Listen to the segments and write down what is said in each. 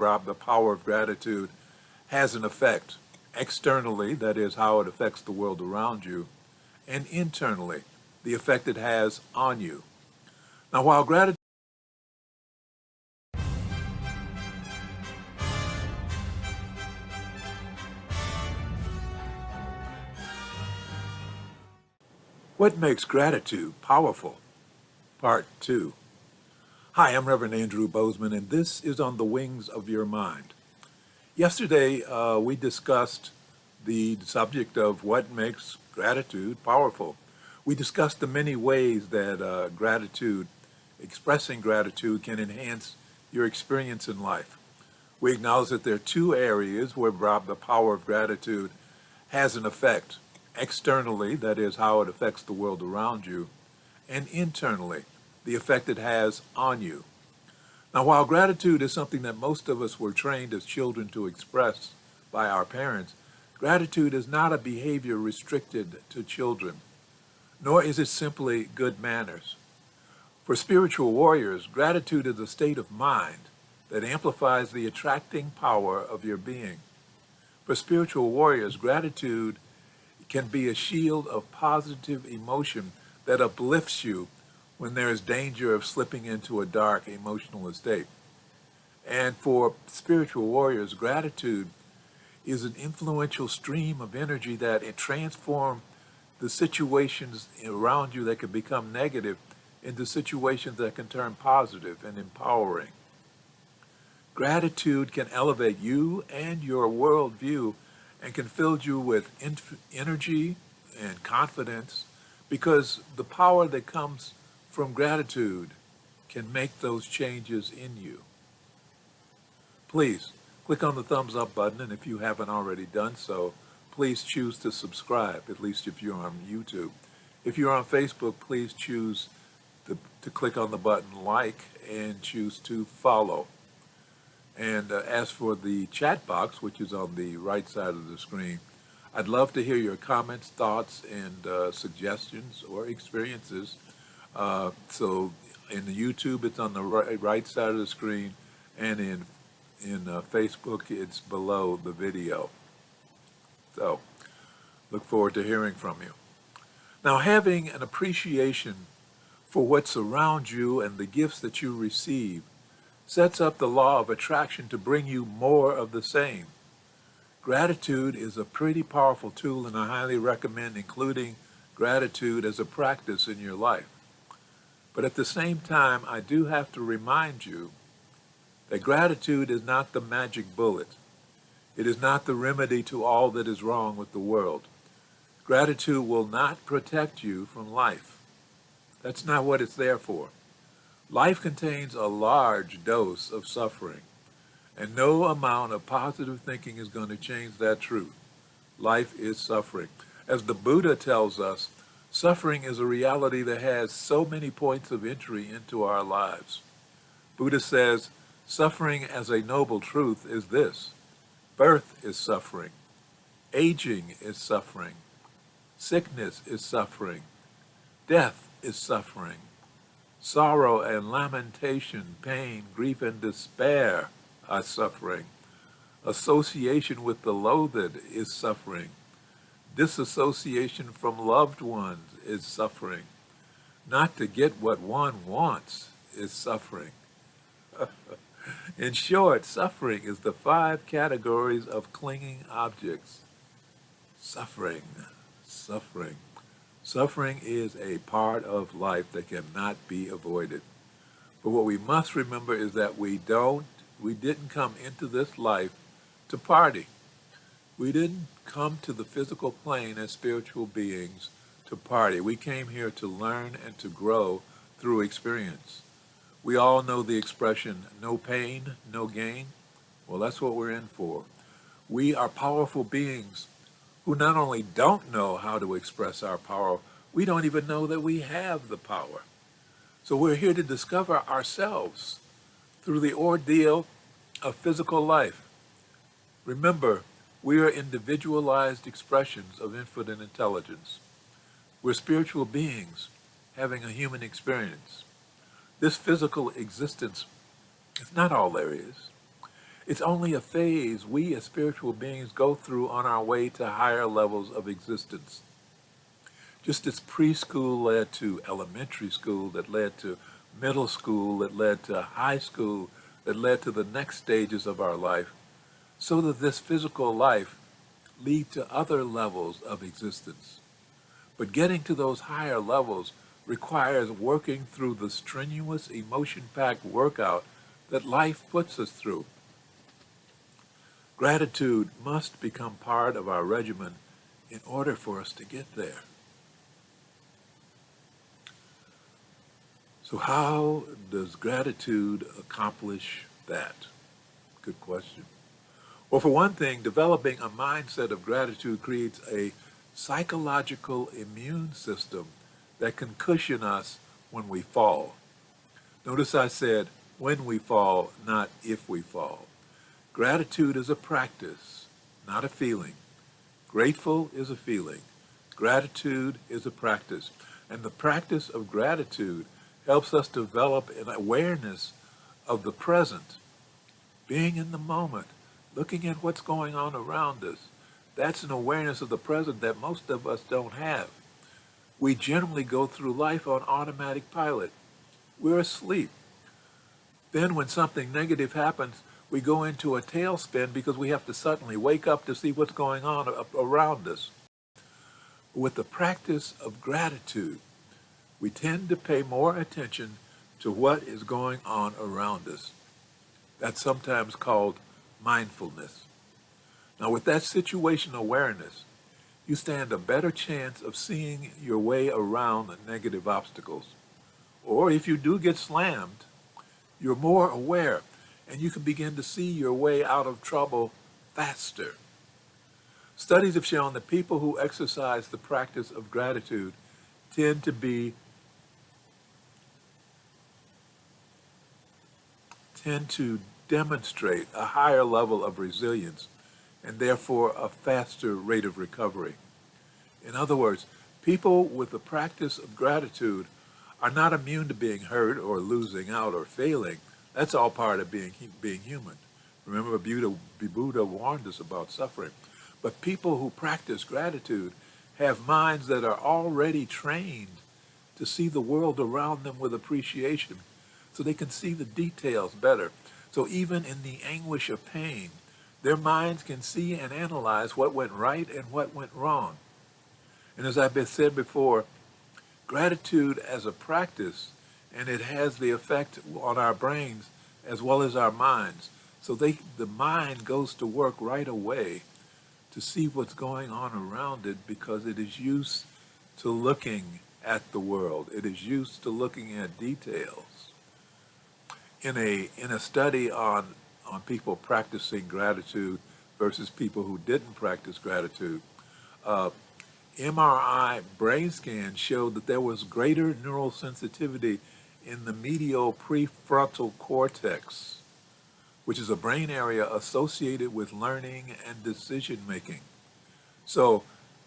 Rob, the power of gratitude has an effect externally, that is, how it affects the world around you, and internally, the effect it has on you. Now, while gratitude, what makes gratitude powerful? Part 2. Hi, I'm Reverend Andrew Bozeman, and this is On the Wings of Your Mind. Yesterday, we discussed the subject of what makes gratitude powerful. We discussed the many ways that expressing gratitude can enhance your experience in life. We acknowledge that there are two areas where the power of gratitude has an effect. Externally, that is, how it affects the world around you, and internally, the effect it has on you. Now, while gratitude is something that most of us were trained as children to express by our parents, gratitude is not a behavior restricted to children, nor is it simply good manners. For spiritual warriors, gratitude is a state of mind that amplifies the attracting power of your being. For spiritual warriors, gratitude can be a shield of positive emotion that uplifts you when there is danger of slipping into a dark emotional state. And for spiritual warriors, gratitude is an influential stream of energy that it transforms the situations around you that can become negative into situations that can turn positive and empowering. Gratitude can elevate you and your worldview and can fill you with energy and confidence, because the power that comes from gratitude can make those changes in you. Please click on the thumbs up button, and if you haven't already done so, please choose to subscribe, at least if you're on YouTube. If you're on Facebook, please choose to click on the button like and choose to follow. And as for the chat box, which is on the right side of the screen, I'd love to hear your comments, thoughts, and suggestions or experiences. So in the YouTube, it's on the right side of the screen, and in Facebook, it's below the video. So look forward to hearing from you. Now, having an appreciation for what's around you and the gifts that you receive sets up the law of attraction to bring you more of the same. Gratitude is a pretty powerful tool, and I highly recommend including gratitude as a practice in your life. But at the same time, I do have to remind you that gratitude is not the magic bullet. It is not the remedy to all that is wrong with the world. Gratitude will not protect you from life. That's not what it's there for. Life contains a large dose of suffering, and no amount of positive thinking is going to change that truth. Life is suffering. As the Buddha tells us, suffering is a reality that has so many points of entry into our lives. Buddha says, suffering as a noble truth is this: birth is suffering, aging is suffering, sickness is suffering, death is suffering, sorrow and lamentation, pain, grief, and despair are suffering. Association with the loathed is suffering. Disassociation from loved ones is suffering. Not to get what one wants is suffering. In short, suffering is the 5 categories of clinging objects. Suffering, suffering. Suffering is a part of life that cannot be avoided. But what we must remember is that we didn't come into this life to party. We didn't come to the physical plane as spiritual beings to party. We came here to learn and to grow through experience. We all know the expression, no pain, no gain. Well, that's what we're in for. We are powerful beings who not only don't know how to express our power, we don't even know that we have the power. So we're here to discover ourselves through the ordeal of physical life. Remember, we are individualized expressions of infinite intelligence. We're spiritual beings having a human experience. This physical existence is not all there is. It's only a phase we as spiritual beings go through on our way to higher levels of existence. Just as preschool led to elementary school, that led to middle school, that led to high school, that led to the next stages of our life, so that this physical life lead to other levels of existence. But getting to those higher levels requires working through the strenuous, emotion-packed workout that life puts us through. Gratitude must become part of our regimen in order for us to get there. So how does gratitude accomplish that? Good question. Well, for one thing, developing a mindset of gratitude creates a psychological immune system that can cushion us when we fall. Notice I said when we fall, not if we fall. Gratitude is a practice, not a feeling. Grateful is a feeling. Gratitude is a practice. And the practice of gratitude helps us develop an awareness of the present, being in the moment, looking at what's going on around us. That's an awareness of the present that most of us don't have. We generally go through life on automatic pilot. We're asleep. Then when something negative happens, we go into a tailspin because we have to suddenly wake up to see what's going on around us. With the practice of gratitude, we tend to pay more attention to what is going on around us. That's sometimes called mindfulness. Now, with that situation awareness, you stand a better chance of seeing your way around the negative obstacles. Or if you do get slammed, you're more aware and you can begin to see your way out of trouble faster. Studies have shown that people who exercise the practice of gratitude tend to demonstrate a higher level of resilience and therefore a faster rate of recovery. In other words, people with the practice of gratitude are not immune to being hurt or losing out or failing. That's all part of being human. Remember, Buddha warned us about suffering. But people who practice gratitude have minds that are already trained to see the world around them with appreciation, so they can see the details better. So even in the anguish of pain, their minds can see and analyze what went right and what went wrong. And as I've said before, gratitude as a practice, and it has the effect on our brains as well as our minds. So the mind goes to work right away to see what's going on around it because it is used to looking at the world. It is used to looking at details. In a study on people practicing gratitude versus people who didn't practice gratitude, MRI brain scans showed that there was greater neural sensitivity in the medial prefrontal cortex, which is a brain area associated with learning and decision making. So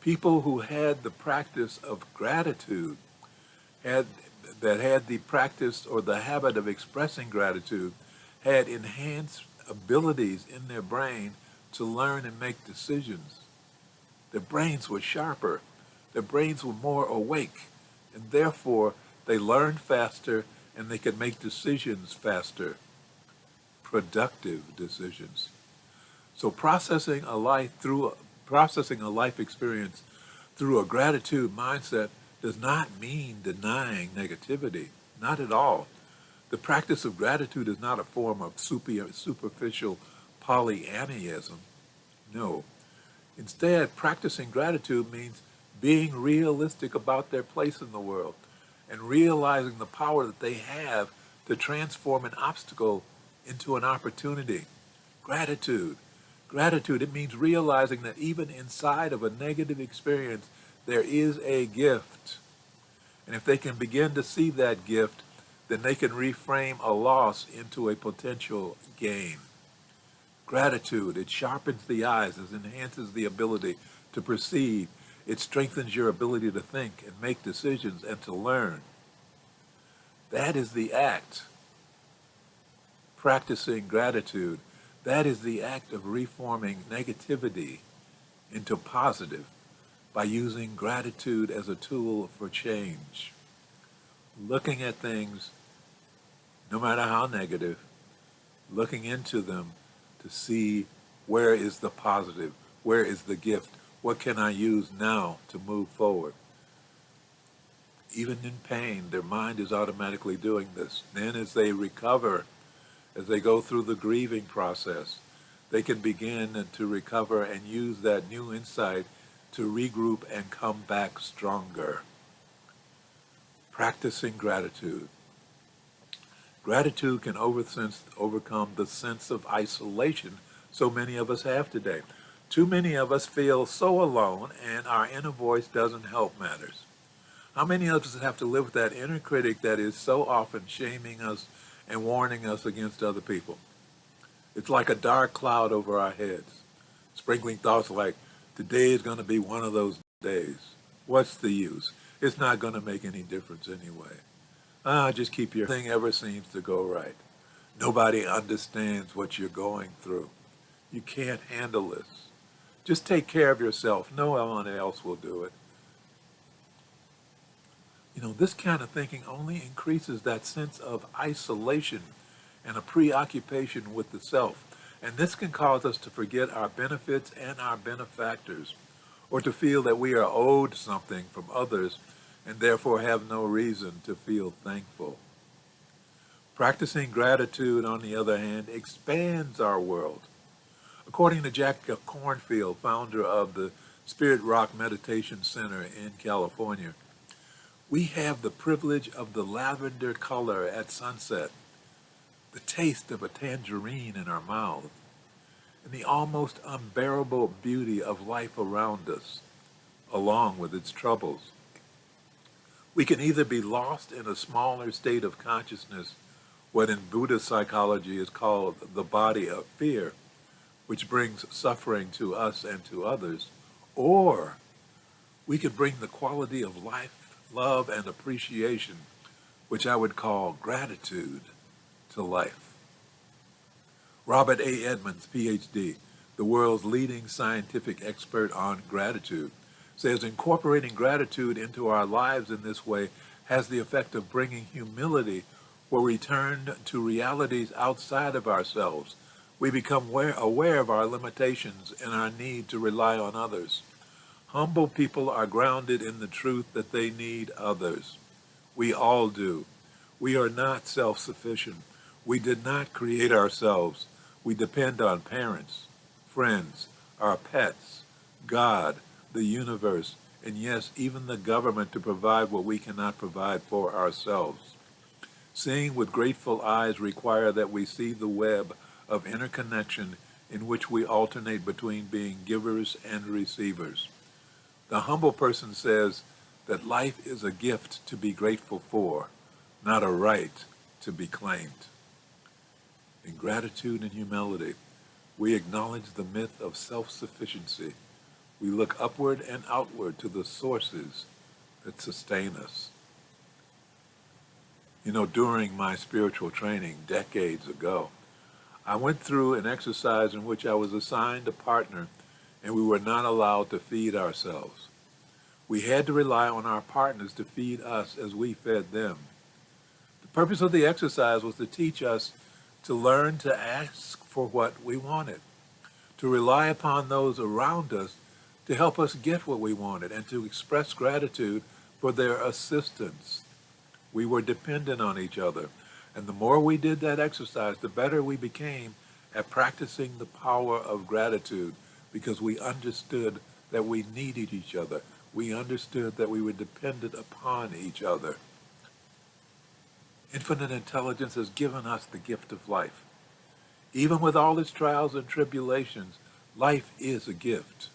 people who had the practice of gratitude had the practice or the habit of expressing gratitude had enhanced abilities in their brain to learn and make decisions. Their brains were sharper. Their brains were more awake. And therefore, they learned faster and they could make decisions faster. Productive decisions. So processing a life experience through a gratitude mindset does not mean denying negativity. Not at all. The practice of gratitude is not a form of superficial Pollyannism. No. Instead, practicing gratitude means being realistic about their place in the world and realizing the power that they have to transform an obstacle into an opportunity. Gratitude. Gratitude, it means realizing that even inside of a negative experience, there is a gift. And if they can begin to see that gift, then they can reframe a loss into a potential gain. Gratitude, it sharpens the eyes, it enhances the ability to perceive, it strengthens your ability to think and make decisions and to learn. That is the act, practicing gratitude, That is the act of reforming negativity into positive by using gratitude as a tool for change. Looking at things, no matter how negative, looking into them to see where is the positive, where is the gift, what can I use now to move forward. Even in pain, their mind is automatically doing this. Then as they recover, as they go through the grieving process, they can begin to recover and use that new insight to regroup and come back stronger. Practicing gratitude. Gratitude can overcome the sense of isolation so many of us have today. Too many of us feel so alone, and our inner voice doesn't help matters. How many of us have to live with that inner critic that is so often shaming us and warning us against other people? It's like a dark cloud over our heads, sprinkling thoughts like, today is going to be one of those days. What's the use? It's not going to make any difference anyway. Just keep your thing ever seems to go right. Nobody understands what you're going through. You can't handle this. Just take care of yourself. No one else will do it. This kind of thinking only increases that sense of isolation and a preoccupation with the self. And this can cause us to forget our benefits and our benefactors, or to feel that we are owed something from others and therefore have no reason to feel thankful. Practicing gratitude, on the other hand, expands our world. According to Jack Kornfield, founder of the Spirit Rock Meditation Center in California, we have the privilege of the lavender color at sunset, the taste of a tangerine in our mouth, and the almost unbearable beauty of life around us, along with its troubles. We can either be lost in a smaller state of consciousness, what in Buddhist psychology is called the body of fear, which brings suffering to us and to others, or we could bring the quality of life, love, and appreciation, which I would call gratitude, to life. Robert A. Edmonds, Ph.D., the world's leading scientific expert on gratitude, says incorporating gratitude into our lives in this way has the effect of bringing humility where we turn to realities outside of ourselves. We become aware of our limitations and our need to rely on others. Humble people are grounded in the truth that they need others. We all do. We are not self-sufficient. We did not create ourselves. We depend on parents, friends, our pets, God, the universe, and yes, even the government to provide what we cannot provide for ourselves. Seeing with grateful eyes require that we see the web of interconnection in which we alternate between being givers and receivers. The humble person says that life is a gift to be grateful for, not a right to be claimed. In gratitude and humility, we acknowledge the myth of self-sufficiency. We look upward and outward to the sources that sustain us. During my spiritual training decades ago, I went through an exercise in which I was assigned a partner and we were not allowed to feed ourselves. We had to rely on our partners to feed us as we fed them. The purpose of the exercise was to teach us to learn to ask for what we wanted, to rely upon those around us to help us get what we wanted, and to express gratitude for their assistance. We were dependent on each other, and the more we did that exercise, the better we became at practicing the power of gratitude, because we understood that we needed each other. We understood that we were dependent upon each other. Infinite intelligence has given us the gift of life. Even with all its trials and tribulations, life is a gift.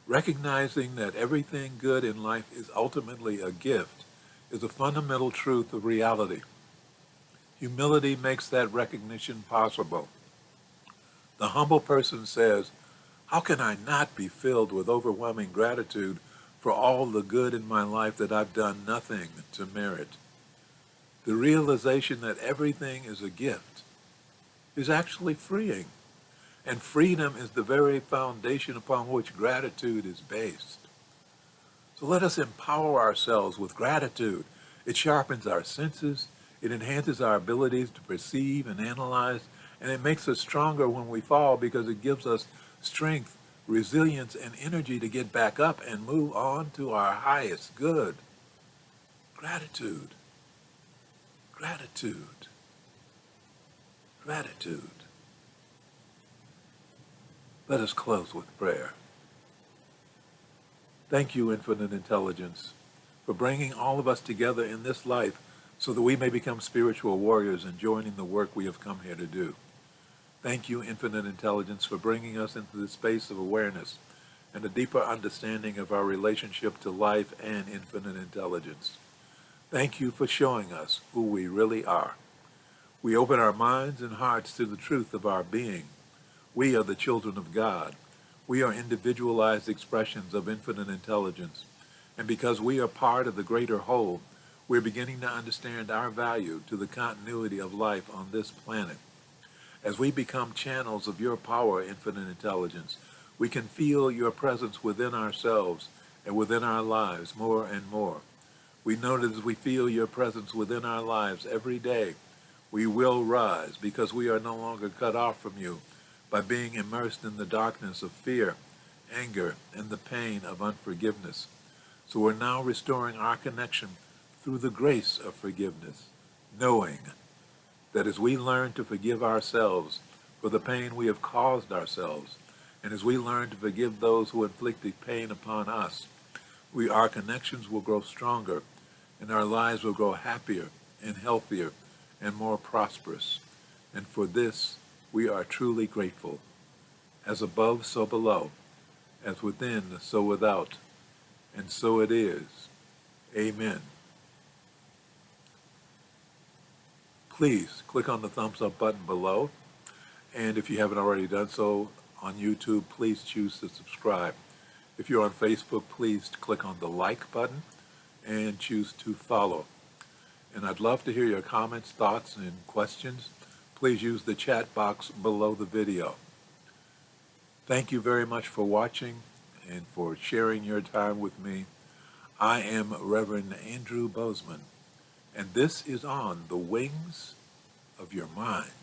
Recognizing that everything good in life is ultimately a gift is a fundamental truth of reality. Humility makes that recognition possible. The humble person says, how can I not be filled with overwhelming gratitude for all the good in my life that I've done nothing to merit? The realization that everything is a gift is actually freeing. And freedom is the very foundation upon which gratitude is based. So let us empower ourselves with gratitude. It sharpens our senses, it enhances our abilities to perceive and analyze, and it makes us stronger when we fall because it gives us strength, resilience, and energy to get back up and move on to our highest good. Gratitude, gratitude, gratitude. Let us close with prayer. Thank you, Infinite Intelligence, for bringing all of us together in this life so that we may become spiritual warriors and joining the work we have come here to do. Thank you, Infinite Intelligence, for bringing us into the space of awareness and a deeper understanding of our relationship to life and infinite intelligence. Thank you for showing us who we really are. We open our minds and hearts to the truth of our being. We are the children of God. We are individualized expressions of infinite intelligence. And because we are part of the greater whole, we're beginning to understand our value to the continuity of life on this planet. As we become channels of your power, infinite intelligence, we can feel your presence within ourselves and within our lives more and more. We know that as we feel your presence within our lives every day, we will rise because we are no longer cut off from you by being immersed in the darkness of fear, anger, and the pain of unforgiveness. So we're now restoring our connection through the grace of forgiveness, knowing that as we learn to forgive ourselves for the pain we have caused ourselves, and as we learn to forgive those who inflicted pain upon us, our connections will grow stronger, and our lives will grow happier and healthier and more prosperous. And for this, we are truly grateful. As above, so below. As within, so without. And so it is. Amen. Please click on the thumbs up button below. And if you haven't already done so on YouTube, please choose to subscribe. If you're on Facebook, please click on the like button and choose to follow. And I'd love to hear your comments, thoughts, and questions. Please use the chat box below the video. Thank you very much for watching and for sharing your time with me. I am Reverend Andrew Bozeman, and this is on the Wings of Your Mind.